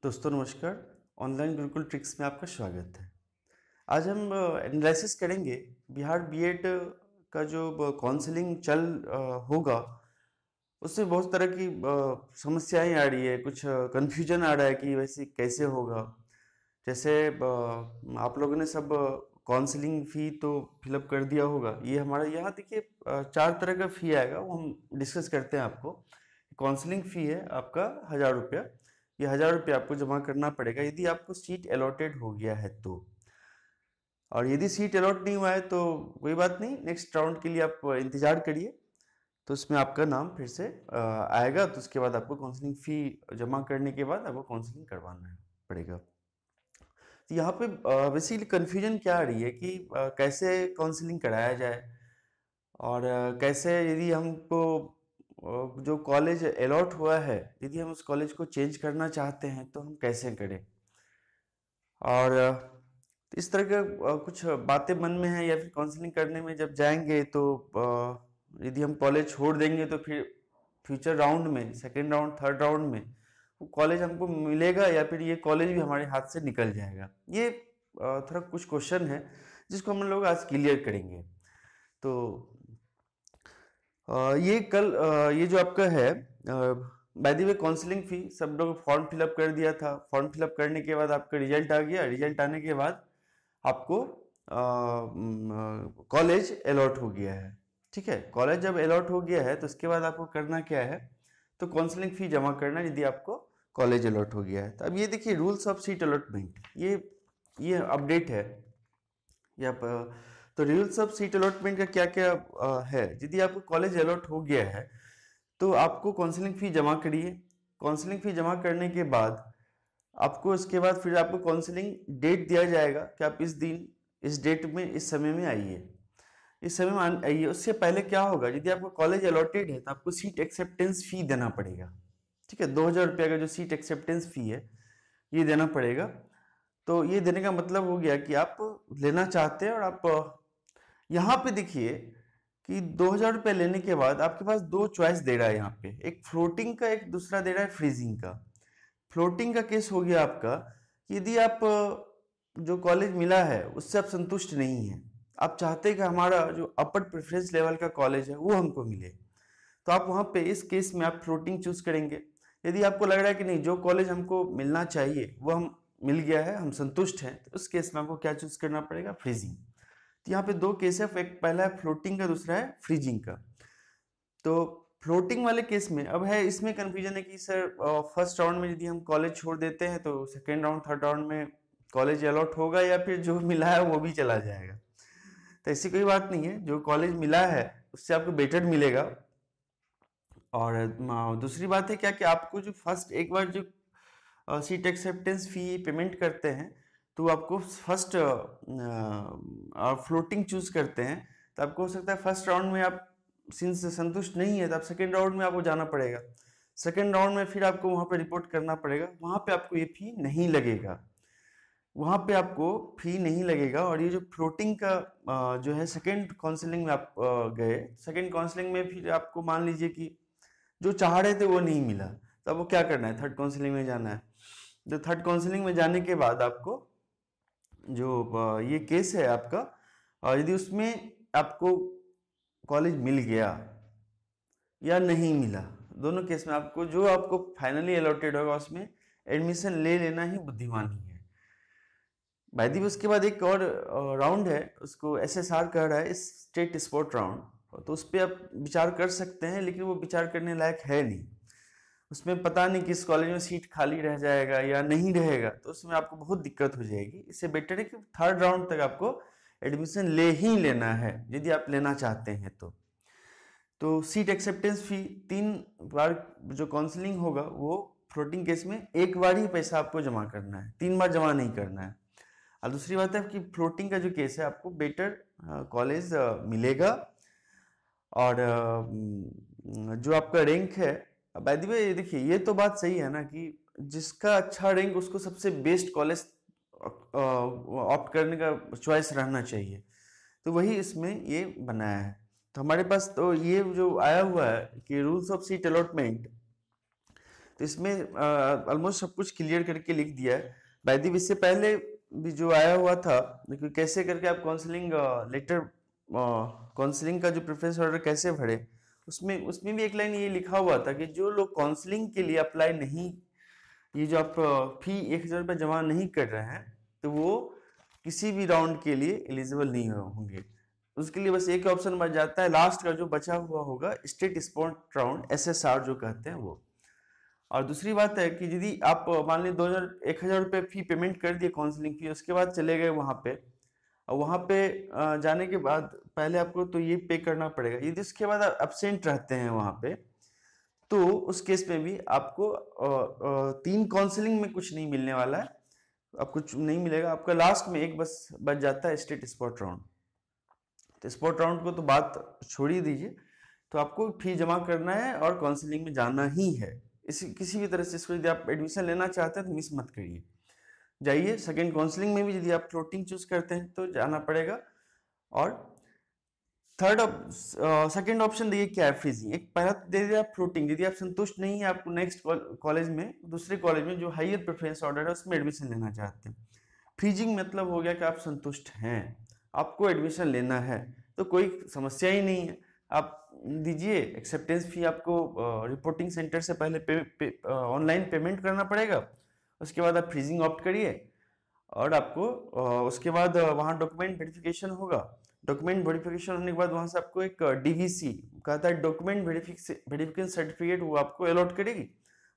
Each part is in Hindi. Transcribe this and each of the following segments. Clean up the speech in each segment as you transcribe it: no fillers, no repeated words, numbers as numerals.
दोस्तों नमस्कार। ऑनलाइन गुरुकुल ट्रिक्स में आपका स्वागत है। आज हम एनालिसिस करेंगे बिहार बीएड का जो काउंसलिंग होगा, उससे बहुत तरह की समस्याएं आ रही है, कुछ कंफ्यूजन आ रहा है कि वैसे कैसे होगा। जैसे आप लोगों ने सब काउंसलिंग फ़ी तो फिलअप कर दिया होगा। ये हमारा यहाँ देखिए 4 तरह का फ़ी आएगा, वो हम डिस्कस करते हैं आपको। काउंसलिंग फ़ी है आपका 1000 रुपया। ये 1000 रुपया आपको जमा करना पड़ेगा यदि आपको सीट अलॉटेड हो गया है तो। और यदि सीट अलॉट नहीं हुआ है तो कोई बात नहीं, नेक्स्ट राउंड के लिए आप इंतजार करिए, तो उसमें आपका नाम फिर से आएगा। तो उसके बाद आपको काउंसलिंग फ़ी जमा करने के बाद आपको काउंसलिंग करवाना पड़ेगा। तो यहाँ पे बेसिकली कन्फ्यूजन क्या आ रही है कि कैसे काउंसलिंग कराया जाए, और कैसे यदि हमको जो कॉलेज अलॉट हुआ है, यदि हम उस कॉलेज को चेंज करना चाहते हैं तो हम कैसे करें। और इस तरह के कुछ बातें मन में है, या फिर काउंसलिंग करने में जब जाएंगे तो यदि हम कॉलेज छोड़ देंगे तो फिर फ्यूचर राउंड में, सेकेंड राउंड, थर्ड राउंड में वो कॉलेज हमको मिलेगा या फिर ये कॉलेज भी हमारे हाथ से निकल जाएगा। ये थोड़ा कुछ क्वेश्चन है जिसको हम लोग आज क्लियर करेंगे। तो ये जो आपका है, बाय द वे काउंसलिंग फी सब लोग फॉर्म फिलअप कर दिया था। फॉर्म फिलअप करने के बाद आपका रिजल्ट आ गया। रिजल्ट आने के बाद आपको कॉलेज अलॉट हो गया है। ठीक है, कॉलेज जब अलॉट हो गया है तो उसके बाद आपको करना क्या है, तो काउंसलिंग फी जमा करना यदि आपको कॉलेज अलॉट हो गया है। तो अब ये देखिए रूल्स ऑफ सीट अलॉटमेंट, ये अपडेट है। या तो रूल्स ऑफ सीट अलॉटमेंट का क्या क्या है। यदि आपको कॉलेज अलॉट हो गया है तो आपको काउंसलिंग फी जमा करिए। काउंसलिंग फी जमा करने के बाद आपको इसके बाद फिर आपको काउंसलिंग डेट दिया जाएगा कि आप इस दिन, इस डेट में, इस समय में आइए, इस समय में आइए। उससे पहले क्या होगा, यदि आपको कॉलेज अलॉटेड है तो आपको सीट एक्सेप्टेंस फी देना पड़ेगा। ठीक है, 2000 रुपया का जो सीट एक्सेप्टेंस फी है ये देना पड़ेगा। तो ये देने का मतलब हो गया कि आप लेना चाहते हैं, और आप यहाँ पे देखिए कि 2000 रुपये लेने के बाद आपके पास दो चॉइस दे रहा है यहाँ पे, एक फ्लोटिंग का, एक दूसरा दे रहा है फ्रीजिंग का। फ्लोटिंग का केस हो गया आपका कि यदि आप जो कॉलेज मिला है उससे आप संतुष्ट नहीं हैं, आप चाहते हैं कि हमारा जो अपर प्रेफरेंस लेवल का कॉलेज है वो हमको मिले, तो आप वहाँ पे इस केस में आप फ्लोटिंग चूज करेंगे। यदि आपको लग रहा है कि नहीं, जो कॉलेज हमको मिलना चाहिए वो हम मिल गया है, हम संतुष्ट हैं, तो उस केस में आपको क्या चूज करना पड़ेगा, फ्रीजिंग। तो यहाँ पे दो केस है, एक पहला है फ्लोटिंग का, दूसरा है फ्रीजिंग का। तो फ्लोटिंग वाले केस में अब है, इसमें कंफ्यूजन है कि सर फर्स्ट राउंड में यदि हम कॉलेज छोड़ देते हैं तो सेकेंड राउंड, थर्ड राउंड में कॉलेज अलॉट होगा या फिर जो मिला है वो भी चला जाएगा। तो ऐसी कोई बात नहीं है, जो कॉलेज मिला है उससे आपको बेटर मिलेगा। और दूसरी बात है क्या कि आपको जो फर्स्ट एक बार जो सीट एक्सेप्टेंस फी पेमेंट करते हैं तो आपको फर्स्ट फ्लोटिंग चूज करते हैं, तो आपको हो सकता है फर्स्ट राउंड में आप सिंस संतुष्ट नहीं है तो आप सेकेंड राउंड में आपको जाना पड़ेगा। सेकेंड राउंड में फिर आपको वहां पे रिपोर्ट करना पड़ेगा, वहां पे आपको ये फी नहीं लगेगा, वहां पे आपको फी नहीं लगेगा। और ये जो फ्लोटिंग का जो है, सेकेंड काउंसलिंग में आप गए, सेकेंड काउंसलिंग में फिर आपको मान लीजिए कि जो चाह रहे थे वो नहीं मिला, तो अब वो क्या करना है, थर्ड काउंसलिंग में जाना है। जो थर्ड काउंसलिंग में जाने के बाद आपको जो ये केस है आपका, यदि उसमें आपको कॉलेज मिल गया या नहीं मिला, दोनों केस में आपको जो आपको फाइनली अलॉटेड होगा उसमें एडमिशन ले लेना ही बुद्धिमानी है। बाय द वे उसके बाद एक और राउंड है, उसको एसएसआर कह रहा है, स्टेट स्पोर्ट राउंड। तो उस पर आप विचार कर सकते हैं, लेकिन वो विचार करने लायक है नहीं। उसमें पता नहीं किस कॉलेज में सीट खाली रह जाएगा या नहीं रहेगा, तो उसमें आपको बहुत दिक्कत हो जाएगी। इससे बेटर है कि थर्ड राउंड तक आपको एडमिशन ले ही लेना है यदि आप लेना चाहते हैं तो सीट एक्सेप्टेंस फी 3 बार जो काउंसलिंग होगा वो फ्लोटिंग केस में एक बार ही पैसा आपको जमा करना है, 3 बार जमा नहीं करना है। और दूसरी बात है कि फ्लोटिंग का जो केस है आपको बेटर कॉलेज मिलेगा। और जो आपका रैंक है, बाय द वे देखिए ये तो बात सही है ना कि जिसका अच्छा रैंक उसको सबसे बेस्ट कॉलेज ऑप्ट करने का चॉइस रहना चाहिए, तो वही इसमें ये बनाया है। तो हमारे पास तो ये जो आया हुआ है कि रूल्स ऑफ सीट अलॉटमेंट, तो इसमें ऑलमोस्ट सब कुछ क्लियर करके लिख दिया है। बाय द वे, इससे पहले भी जो आया हुआ था कि कैसे करके आप काउंसलिंग लेटर, काउंसलिंग का जो प्रेफरेंस ऑर्डर कैसे भरे, उसमें उसमें भी एक लाइन ये लिखा हुआ था कि जो लोग काउंसलिंग के लिए अप्लाई नहीं, ये जो आप फी 1,000 रुपये जमा नहीं कर रहे हैं, तो वो किसी भी राउंड के लिए एलिजिबल नहीं होंगे। उसके लिए बस एक ऑप्शन बच जाता है, लास्ट का जो बचा हुआ होगा स्टेट स्पोर्ट राउंड, SSR जो कहते हैं वो। और दूसरी बात है कि यदि आप मान लीजिए 1,000 रुपये फी पेमेंट कर दिए काउंसलिंग फी, उसके बाद चले गए वहाँ पे, और वहाँ पे जाने के बाद पहले आपको तो ये पे करना पड़ेगा। यदि उसके बाद आप एब्सेंट रहते हैं वहाँ पे, तो उस केस में भी आपको 3 काउंसलिंग में कुछ नहीं मिलने वाला है, अब कुछ नहीं मिलेगा आपका। लास्ट में एक बस बच जाता है स्टेट स्पॉट राउंड। तो स्पॉट राउंड को तो बात छोड़ ही दीजिए, तो आपको फी जमा करना है और काउंसलिंग में जाना ही है। इसी किसी भी तरह से इसको यदि आप एडमिशन लेना चाहते हैं तो मिस मत करिए, जाइए। सेकेंड काउंसलिंग में भी यदि आप फ्लोटिंग चूज करते हैं तो जाना पड़ेगा। और थर्ड सेकेंड ऑप्शन देखिए क्या है, फ्रीजिंग। एक पहला दे दिया फ्लोटिंग, यदि आप संतुष्ट नहीं है आपको नेक्स्ट कॉलेज में, दूसरे कॉलेज में जो हायर प्रेफरेंस ऑर्डर है उसमें एडमिशन लेना चाहते हैं। फ्रीजिंग मतलब हो गया कि आप संतुष्ट हैं, आपको एडमिशन लेना है, तो कोई समस्या ही नहीं है, आप दीजिए। एक्सेप्टेंस फी आपको रिपोर्टिंग सेंटर से पहले ऑनलाइन पेमेंट करना पड़ेगा, उसके बाद आप फ्रीजिंग ऑप्ट करिए, और आपको उसके बाद वहाँ डॉक्यूमेंट वेरिफिकेशन होगा। डॉक्यूमेंट वेरिफिकेशन होने के बाद वहाँ से आपको एक DVC कहता है, डॉक्यूमेंट वेरिफिकेशन सर्टिफिकेट, वो आपको अलॉट करेगी।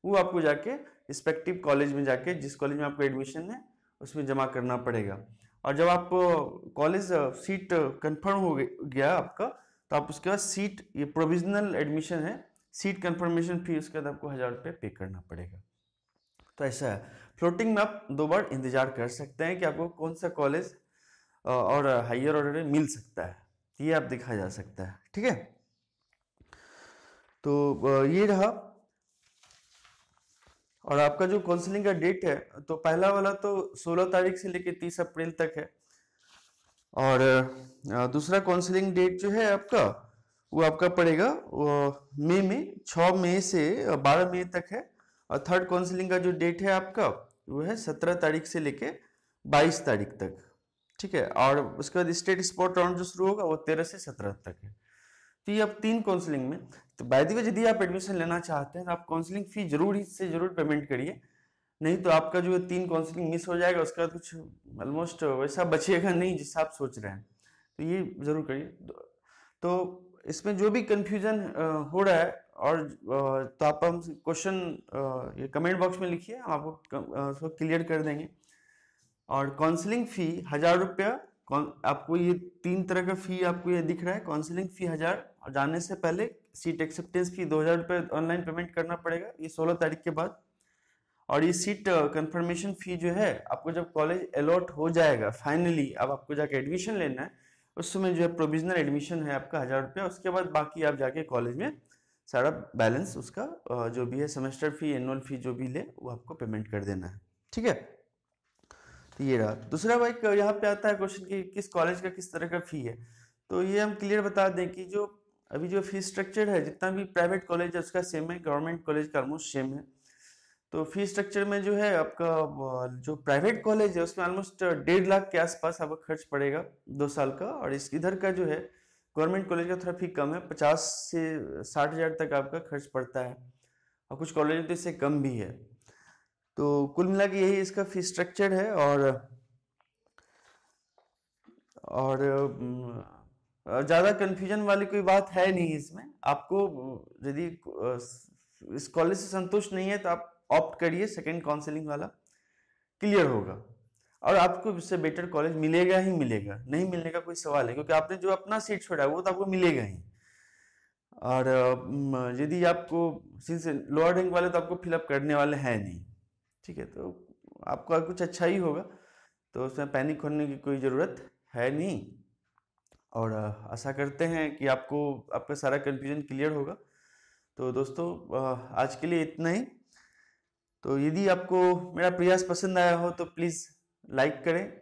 वो आपको जाके रिस्पेक्टिव कॉलेज में जाके, जिस कॉलेज में आपको एडमिशन है उसमें जमा करना पड़ेगा। और जब आप कॉलेज सीट कंफर्म हो गया आपका, तो आप उसके बाद सीट, ये प्रोविजनल एडमिशन है, सीट कंफर्मेशन फी उसके बाद आपको 1,000 रुपये पे करना पड़ेगा। तो ऐसा है। फ्लोटिंग में आप 2 बार इंतजार कर सकते हैं कि आपको कौन सा कॉलेज और हायर ऑर्डर में मिल सकता है, ये आप देखा जा सकता है, ठीक है। तो ये रहा। और आपका जो काउंसलिंग का डेट है, तो पहला वाला तो 16 तारीख से लेकर 30 अप्रैल तक है। और दूसरा काउंसलिंग डेट जो है आपका, वो आपका पड़ेगा मई में, 6 मई से 12 मई तक है। और थर्ड काउंसलिंग का जो डेट है आपका, वो है 17 तारीख से लेके 22 तारीख तक, ठीक है। और उसके बाद स्टेट स्पोर्ट राउंड जो शुरू होगा वो 13 से 17 तक है। तो ये अब 3 काउंसलिंग में। तो बाय द वे, यदि आप एडमिशन लेना चाहते हैं तो आप काउंसलिंग फी जरूर ही से जरूर पेमेंट करिए, नहीं तो आपका जो 3 काउंसलिंग मिस हो जाएगा, उसके बाद कुछ ऑलमोस्ट वैसा बचेगा नहीं जिससे आप सोच रहे हैं। तो ये जरूर करिए। तो इसमें जो भी कंफ्यूजन हो रहा है, और तो आप हम क्वेश्चन ये कमेंट बॉक्स में लिखिए, हम आपको उसको क्लियर कर देंगे। और काउंसलिंग फी 1,000 रुपया, आपको ये 3 तरह का फी आपको ये दिख रहा है। काउंसलिंग फी 1,000, और जाने से पहले सीट एक्सेप्टेंस फी 2,000 रुपये ऑनलाइन पेमेंट करना पड़ेगा, ये 16 तारीख के बाद। और ये सीट कंफर्मेशन फी जो है, आपको जब कॉलेज अलॉट हो जाएगा फाइनली, अब आपको जाके एडमिशन लेना है, उस समय जो है प्रोविजनल एडमिशन है आपका 1,000 रुपया। उसके बाद बाकी आप जाके कॉलेज में सारा बैलेंस उसका जो भी है, सेमेस्टर फी, एनुअल फी जो भी ले, वो आपको पेमेंट कर देना है, ठीक है। तो ये रहा। दूसरा भाई यहाँ पे आता है क्वेश्चन कि किस कॉलेज का किस तरह का फी है। तो ये हम क्लियर बता दें कि जो अभी जो फी स्ट्रक्चर है, जितना भी प्राइवेट कॉलेज है उसका सेम है, गवर्नमेंट कॉलेज का ऑलमोस्ट सेम है। तो फी स्ट्रक्चर में जो है आपका, जो प्राइवेट कॉलेज है उसमें ऑलमोस्ट 1.5 लाख के आसपास आपका खर्च पड़ेगा 2 साल का। और इस इधर का जो है गवर्नमेंट कॉलेज का थोड़ा फी कम है, 50 से 60 हज़ार तक आपका खर्च पड़ता है, और कुछ कॉलेज में तो इससे कम भी है। तो कुल मिला के यही इसका फी स्ट्रक्चर है। और ज़्यादा कन्फ्यूजन वाली कोई बात है नहीं इसमें। आपको यदि इस कॉलेज से संतुष्ट नहीं है तो आप ऑप्ट करिए सेकेंड काउंसलिंग वाला, क्लियर होगा। और आपको इससे बेटर कॉलेज मिलेगा ही मिलेगा, नहीं मिलने का कोई सवाल है, क्योंकि आपने जो अपना सीट छोड़ा है वो तो आपको मिलेगा ही। और यदि आपको लोअर रैंक वाले तो आपको फिलअप करने वाले हैं नहीं, ठीक है। तो आपका कुछ अच्छा ही होगा, तो उसमें पैनिक होने की कोई ज़रूरत है नहीं। और आशा करते हैं कि आपको आपका सारा कन्फ्यूजन क्लियर होगा। तो दोस्तों आज के लिए इतना ही। तो यदि आपको मेरा प्रयास पसंद आया हो तो प्लीज़ लाइक करें,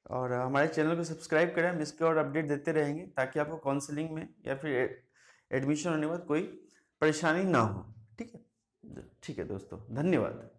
और हमारे चैनल को सब्सक्राइब करें। हम इसके और अपडेट देते रहेंगे ताकि आपको काउंसलिंग में या फिर एडमिशन होने के बाद कोई परेशानी ना हो, ठीक है। ठीक है दोस्तों, धन्यवाद।